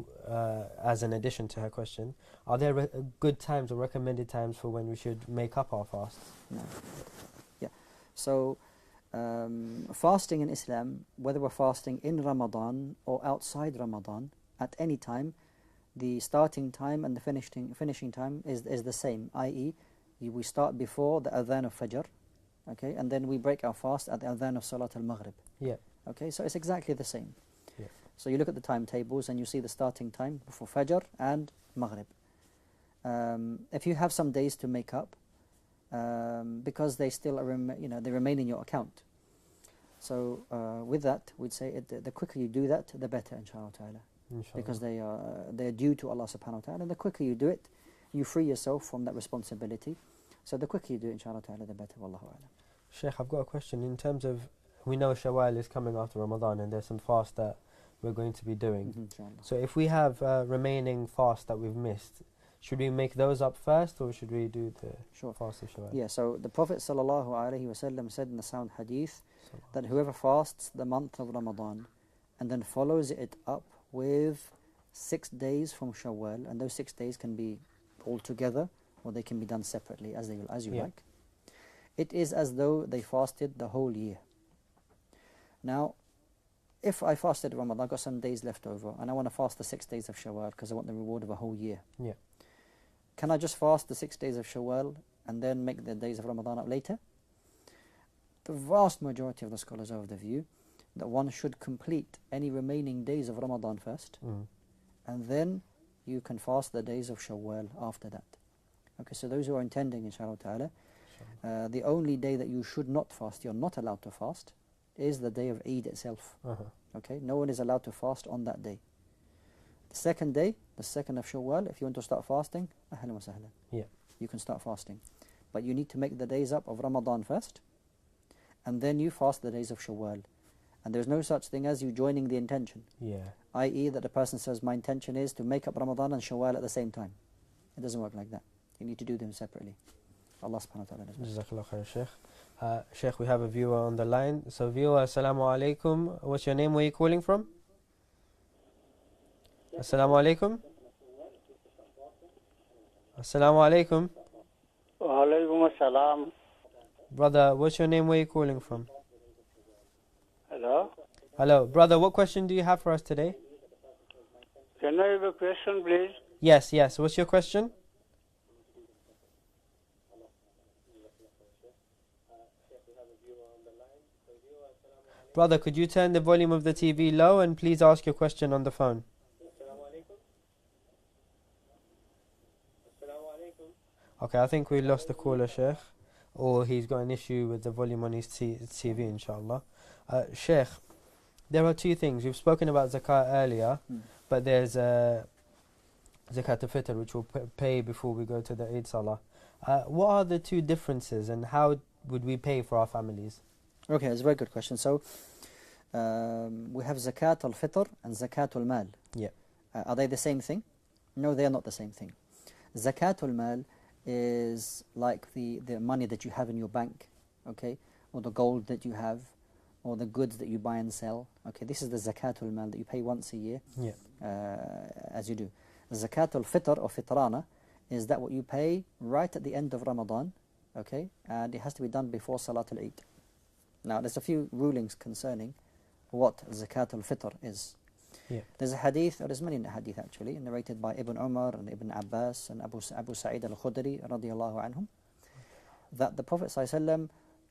as an addition to her question, are there good times or recommended times for when we should make up our fasts? no. Yeah. So, fasting in Islam, whether we're fasting in Ramadan or outside Ramadan, at any time, the starting time and the finishing time is the same, i.e., we start before the adhan of Fajr, okay, and then we break our fast at the adhan of Salat al-Maghrib. Yeah. Okay, so it's exactly the same. Yeah. So you look at the timetables and you see the starting time for Fajr and Maghrib. If you have some days to make up, because they still they remain in your account. So with that, we'd say the quicker you do that, the better, inshallah ta'ala. Because they are due to Allah subhanahu wa ta'ala, and the quicker you do it, you free yourself from that responsibility. So the quicker you do it, inshallah ta'ala, the better. Wallahu a'lam. Shaykh, I've got a question. In terms of, we know Shawwal is coming after Ramadan, and there's some fast that we're going to be doing. Inshallah. So if we have remaining fast that we've missed, should we make those up first, or should we do the fast of Shawwal? Yeah, so the Prophet sallallahu alaihi wasallam said in the sound hadith that whoever fasts the month of Ramadan and then follows it up with 6 days from Shawwal, and those 6 days can be all together or they can be done separately as you like. It is as though they fasted the whole year. Now, if I fasted Ramadan, I've got some days left over, and I want to fast the 6 days of Shawwal because I want the reward of a whole year. Yeah. Can I just fast the 6 days of Shawwal and then make the days of Ramadan up later? The vast majority of the scholars are of the view that one should complete any remaining days of Ramadan first, and then you can fast the days of Shawwal after that. Okay, so those who are intending, inshallah ta'ala, the only day that you should not fast, you're not allowed to fast, is the day of Eid itself. Okay, no one is allowed to fast on that day. The second day, the 2nd of Shawwal, if you want to start fasting, ahlan wa sahlan. Yeah. You can start fasting. But you need to make the days up of Ramadan first, and then you fast the days of Shawwal. And there's no such thing as you joining the intention. Yeah. I.e. that the person says, my intention is to make up Ramadan and Shawwal at the same time. It doesn't work like that. You need to do them separately. Allah subhanahu wa ta'ala does. Jazakallah khair, Shaykh. Shaykh, we have a viewer on the line. So viewer, assalamu alaikum. What's your name? Where are you calling from? Assalamu alaikum. Assalamu alaikum. Wa alaikum assalam. Brother, what's your name? Where are you calling from? Hello? Hello. Brother, what question do you have for us today? Can I have a question, please? Yes. What's your question? Brother, could you turn the volume of the TV low and please ask your question on the phone? Okay, I think we lost the caller, Shaykh, or he's got an issue with the volume on his TV, inshallah. Shaykh, there are two things. We've spoken about zakat earlier, but there's zakat al-fitr, which we'll pay before we go to the Eid Salah. What are the two differences, and how would we pay for our families? Okay, that's a very good question. So, we have zakat al-fitr and zakat al-mal. Yeah. Are they the same thing? No, they are not the same thing. Zakat al-mal is like the money that you have in your bank, okay, or the gold that you have, or the goods that you buy and sell. Okay, this is the zakat al-mal that you pay once a year. Yeah. As you do. Zakat al-fitr or fitrana is that what you pay right at the end of Ramadan, okay, and it has to be done before Salat al-Eid. Now, there's a few rulings concerning what zakat al-fitr is. Yeah. There's a hadith, or there's many hadith actually, narrated by Ibn Umar and Ibn Abbas and Abu Sa'id al-Khudri radiyallahu anhum, that the Prophet ﷺ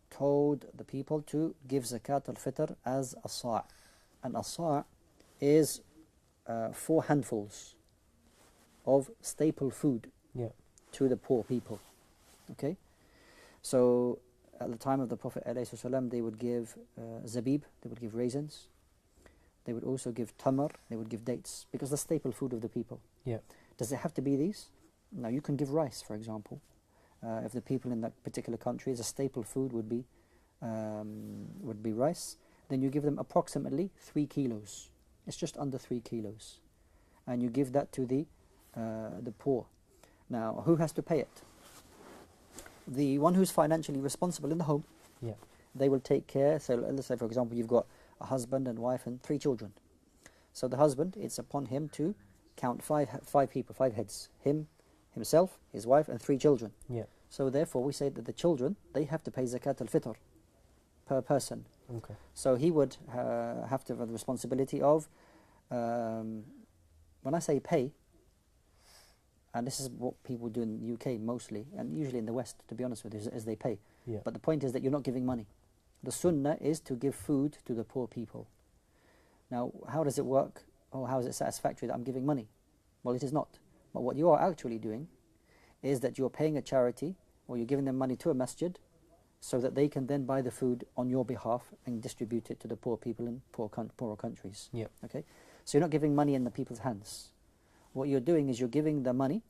told the people to give zakat al-fitr as a sa'. And a sa' is 4 handfuls of staple food to the poor people. Okay? So, at the time of the Prophet ﷺ, they would give zabib, they would give raisins. They would also give tamar, they would give dates, because the staple food of the people. Yeah. Does it have to be these? No, you can give rice, for example. If the people in that particular country, the staple food would be rice, then you give them approximately 3 kilos. It's just under 3 kilos. and you give that to the poor. Now, who has to pay it? The one who's financially responsible in the home. Yeah. They will take care. So let's say, for example, you've got a husband and wife and 3 children. So the husband, it's upon him to count five people, 5 heads. Himself, his wife, and 3 children. Yeah. So therefore, we say that the children, they have to pay zakat al-fitr per person. Okay. So he would have to have the responsibility of, when I say pay, and this is what people do in the UK mostly, and usually in the West, to be honest with you, is they pay. Yeah. But the point is that you're not giving money. The sunnah is to give food to the poor people. Now, how does it work? Or how is it satisfactory that I'm giving money? Well, it is not. But what you are actually doing is that you're paying a charity, or you're giving them money to a masjid, so that they can then buy the food on your behalf and distribute it to the poor people in poorer countries. Yeah. Okay? So you're not giving money in the people's hands. What you're doing is you're giving the money,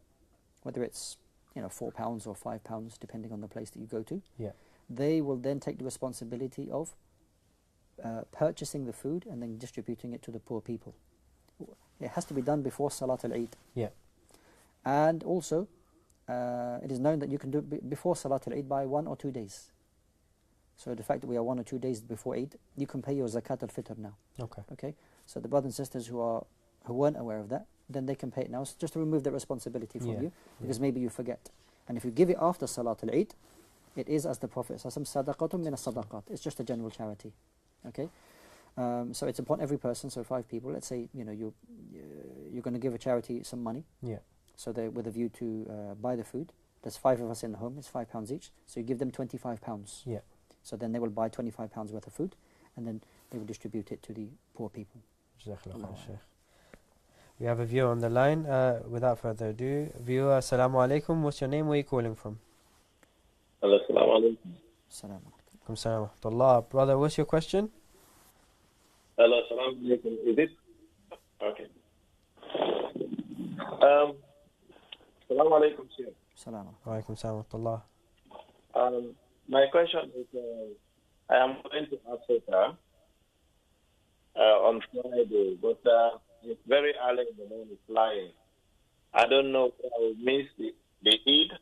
whether it's £4 or £5, depending on the place that you go to. Yeah. They will then take the responsibility of purchasing the food and then distributing it to the poor people. It has to be done before Salat al-Eid. Yeah. And also, it is known that you can do it before Salat al-Eid by 1 or 2 days. So the fact that we are 1 or 2 days before Eid, you can pay your zakat al-fitr now. Okay. Okay. So the brothers and sisters who weren't aware of that, then they can pay it now. It's just to remove that responsibility from you, because maybe you forget. And if you give it after Salat al-Eid, it is, as the Prophet says, sadaqatun min as-sadaqat. It's just a general charity. Okay. So it's upon every person. So 5 people. Let's say you're going to give a charity some money. Yeah. So they with a view to buy the food. There's 5 of us in the home. It's £5 each. So you give them £25. Yeah. So then they will buy £25 worth of food, and then they will distribute it to the poor people. Jazakallah khair, Shaykh. We have a viewer on the line. Without further ado, viewer, assalamu alaikum. What's your name? Where are you calling from? Hello, assalamu alaikum. Assalamu alaikum. Assalamu alaikum. Brother, what's your question? Hello, assalamu alaikum. Is it? Okay. Assalamu alaikum, Shaykh. Assalamu alaikum. Assalamu my question is, I am going to Africa on Friday, but it's very early in the morning flying. I don't know if I will miss the Eid,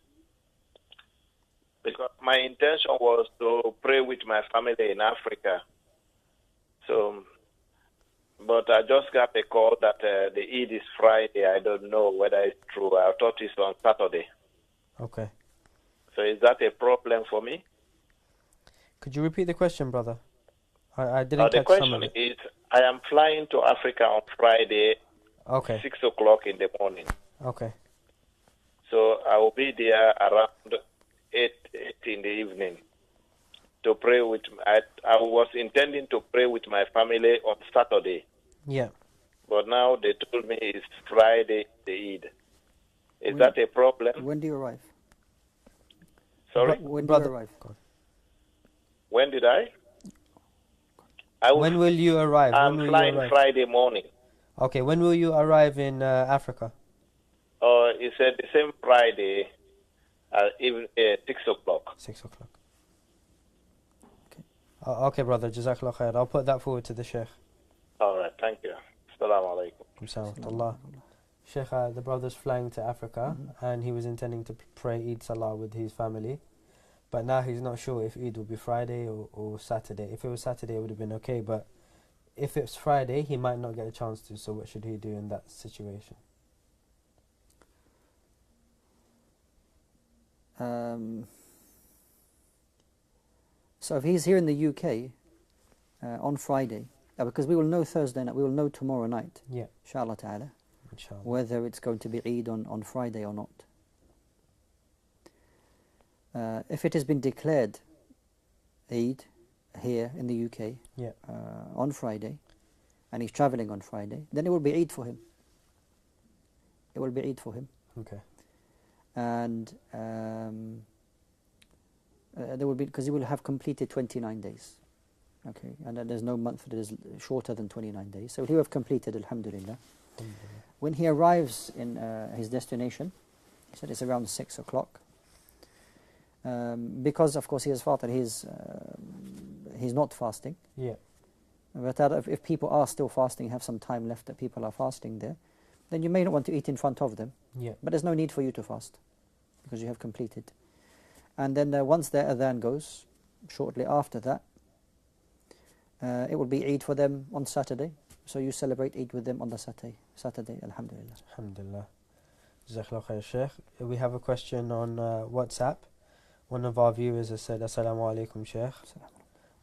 because my intention was to pray with my family in Africa. So, but I just got a call that the Eid is Friday. I don't know whether it's true. I thought it's on Saturday. Okay. So is that a problem for me? Could you repeat the question, brother? I didn't The catch some of question it. is, I am flying to Africa on Friday, Okay. 6 o'clock in the morning. Okay. So I will be there around 8 in the evening to pray with. I was intending to pray with my family on Saturday. Yeah. But now they told me it's Friday, the Eid. Is that a problem? When do you arrive? Sorry? When do you arrive? When did I? When will you arrive? I'm When will flying you arrive? Friday morning. Okay, when will you arrive in Africa? He said the same Friday, even 6 o'clock. 6 o'clock. Okay, brother. Jazakallah khair. I'll put that forward to the Shaykh. All right, thank you. Assalamu alaikum. Assalamu Shaykh, the brother's flying to Africa, and he was intending to pray Eid Salah with his family. But now he's not sure if Eid will be Friday or Saturday. If it was Saturday, it would have been okay. But if it's Friday, he might not get a chance to. So what should he do in that situation? So if he's here in the UK on Friday, because we will know Thursday night, we will know tomorrow night, Yeah. inshallah ta'ala, Inshallah. whether it's going to be Eid on Friday or not. If it has been declared Eid here in the UK Yeah. on Friday, and he's travelling on Friday, then it will be Eid for him. It will be Eid for him. Okay. And there will be, because he will have completed 29 days. Okay, and there's no month that is shorter than 29 days. So he will have completed, alhamdulillah. When he arrives in his destination, he said it's around 6 o'clock. Because of course he has fasted, he's not fasting. Yeah. But if people are still fasting, have some time left that people are fasting there, then you may not want to eat in front of them. Yeah. But there's no need for you to fast because you have completed. And then once their adhan goes, shortly after that, it will be Eid for them on Saturday. So you celebrate Eid with them on the Saturday, alhamdulillah. Alhamdulillah. Jazakallah khair, Shaykh. We have a question on WhatsApp. One of our viewers has said, Assalamu alaikum, Shaykh.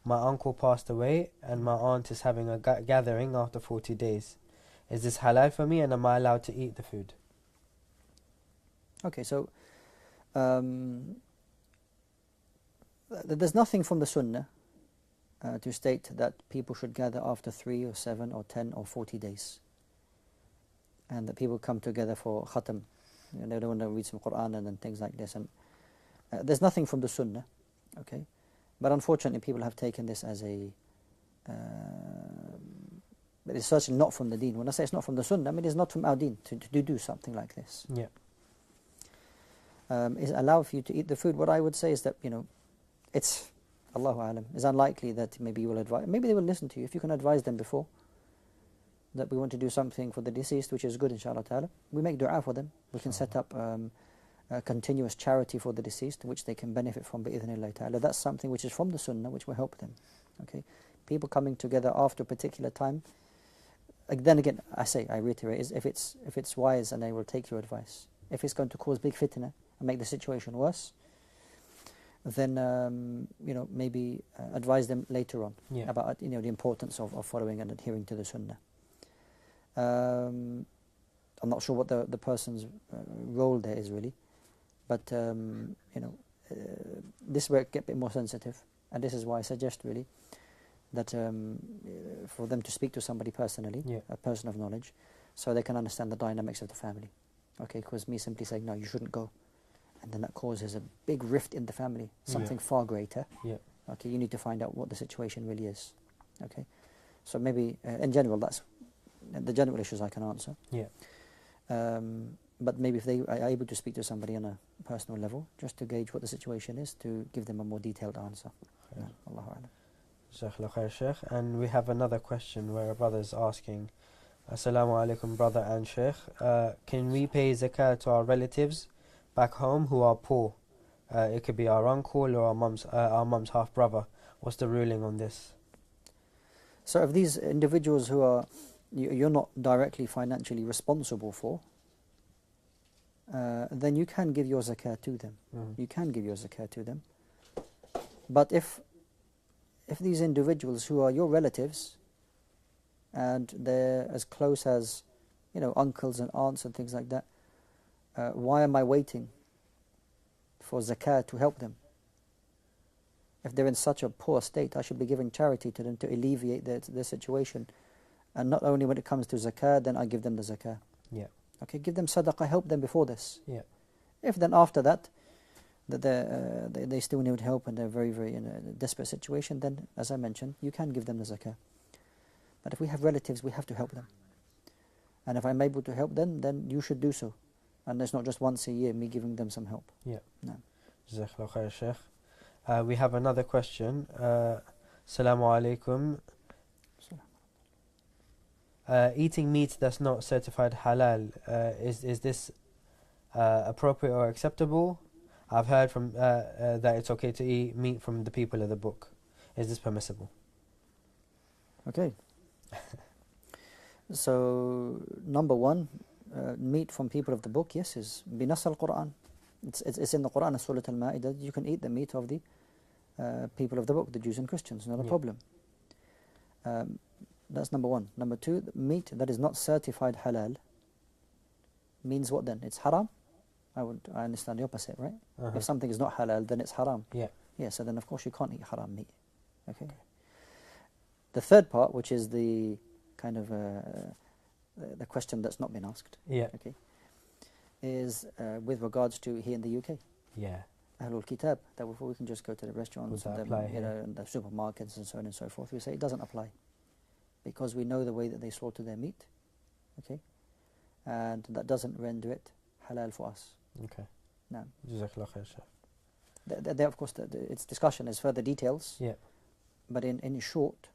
My uncle passed away and my aunt is having a gathering after 40 days. Is this halal for me and am I allowed to eat the food? Okay, so there's nothing from the Sunnah to state that people should gather after 3 or 7 or 10 or 40 days. And that people come together for khatam. You know, they want to read some Quran and things like this. And there's nothing from the Sunnah, okay? But unfortunately, people have taken this as a... but it's certainly not from the deen. When I say it's not from the Sunnah, I mean it's not from our deen to do something like this. Yeah. Is it allowed for you to eat the food? What I would say is that, it's, Allahu Alam, it's unlikely that maybe you will advise, maybe they will listen to you. If you can advise them before that we want to do something for the deceased, which is good, inshallah ta'ala, we make dua for them. We can set up a continuous charity for the deceased, which they can benefit from, bi'idhnillah ta'ala. That's something which is from the Sunnah, which will help them. Okay, people coming together after a particular time. Then again, I reiterate, is if it's wise and they will take your advice. If it's going to cause big fitna and make the situation worse, then maybe advise them later on about the importance of following and adhering to the Sunnah. I'm not sure what the person's role there is really, but this will get a bit more sensitive, and this is why I suggest really that for them to speak to somebody personally, a person of knowledge, so they can understand the dynamics of the family. Okay, because me simply saying no, you shouldn't go, and then that causes a big rift in the family, something far greater. Okay, you need to find out what the situation really is. Okay, so maybe in general, that's the general issues I can answer. But maybe if they are able to speak to somebody on a personal level, just to gauge what the situation is, to give them a more detailed answer. Allahu A'lam. Jazakallah khair, Shaykh. And we have another question where a brother is asking, Assalamu alaikum, brother and Shaykh. Can we pay zakat to our relatives back home who are poor? It could be our uncle or our mum's half brother. What's the ruling on this? So if these individuals who are you're not directly financially responsible for, then you can give your zakat to them. You can give your zakat to them. But if these individuals who are your relatives and they're as close as uncles and aunts and things like that, why am I waiting for zakat to help them? If they're in such a poor state, I should be giving charity to them to alleviate their situation. And not only when it comes to zakah, then I give them the zakah. Okay, give them sadaqah, help them before this. If then after that, they still need help and they're very, very in a desperate situation, then, as I mentioned, you can give them the zakah. But if we have relatives, we have to help them. And if I'm able to help them, then you should do so. And it's not just once a year, me giving them some help. No. Jazakallah khair, Shaykh. We have another question. Assalamu alaikum. Eating meat that's not certified halal, is this appropriate or acceptable? I've heard from that it's okay to eat meat from the people of the book. Is this permissible? Okay. So number one, meat from people of the book, yes, is binas al-Quran. It's in the Quran, Surah Al-Ma'idah. You can eat the meat of the people of the book, the Jews and Christians, not a problem. That's number one. Number two, the meat that is not certified halal means what then? It's haram? I understand the opposite, right? If something is not halal, then it's haram. So then of course you can't eat haram meat. Okay. The third part, which is the kind of the question that's not been asked. Okay. Is with regards to here in the UK. Ahlul Kitab, that we can just go to the restaurants and the supermarkets and so on and so forth. We say it doesn't apply. Because we know the way that they slaughter their meat, okay, and that doesn't render it halal for us. Okay. No. Jazakallah khair, Shaykh. There, of course, its discussion is further details. But in short,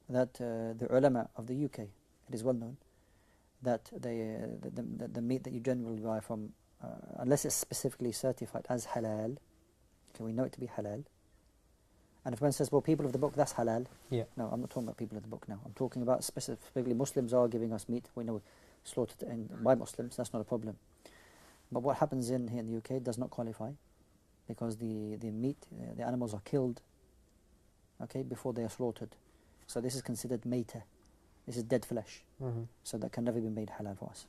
that the ulama of the UK, it is well known, that the meat that you generally buy from, unless it's specifically certified as halal, okay, we know it to be halal. And if one says, well, people of the book, that's halal. Yeah. No, I'm not talking about people of the book now. I'm talking about specifically Muslims are giving us meat. We know slaughtered by Muslims, that's not a problem. But what happens here in the UK does not qualify, because the meat, the animals are killed, okay, before they are slaughtered. So this is considered maita. This is dead flesh. So that can never be made halal for us.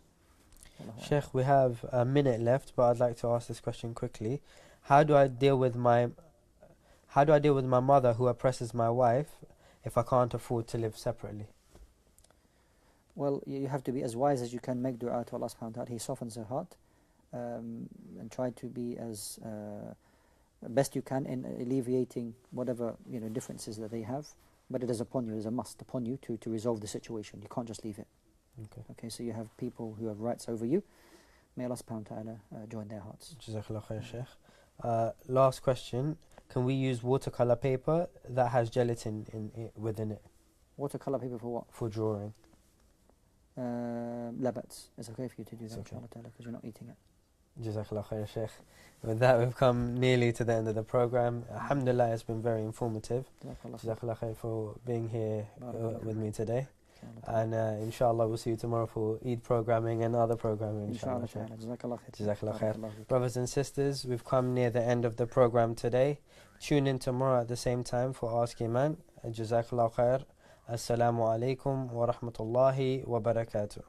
Shaykh, we have a minute left, but I'd like to ask this question quickly. How do I deal with my mother who oppresses my wife if I can't afford to live separately? Well, you have to be as wise as you can. Make dua to Allah subhanahu wa ta'ala. He softens her heart, and try to be as best you can in alleviating whatever differences that they have. But it is upon you, it is a must upon you to resolve the situation. You can't just leave it. Okay, so you have people who have rights over you. May Allah subhanahu wa ta'ala join their hearts. Jazakallah khair, Shaykh. Last question. Can we use watercolor paper that has gelatin within it? Watercolor paper for what? For drawing. Labats. It's okay for you to do that, okay, because you're not eating it. Jazakallah khair, Shaykh. With that, we've come nearly to the end of the program. Alhamdulillah, it's been very informative. Jazakallah khair for being here with me today. And inshallah, we'll see you tomorrow for Eid programming and other programming. Inshallah. Jazakallah khair. Brothers and sisters, we've come near the end of the program today. Tune in tomorrow at the same time for Ask Eman. Jazakallah khair. Assalamu alaikum wa rahmatullahi wa barakatuh.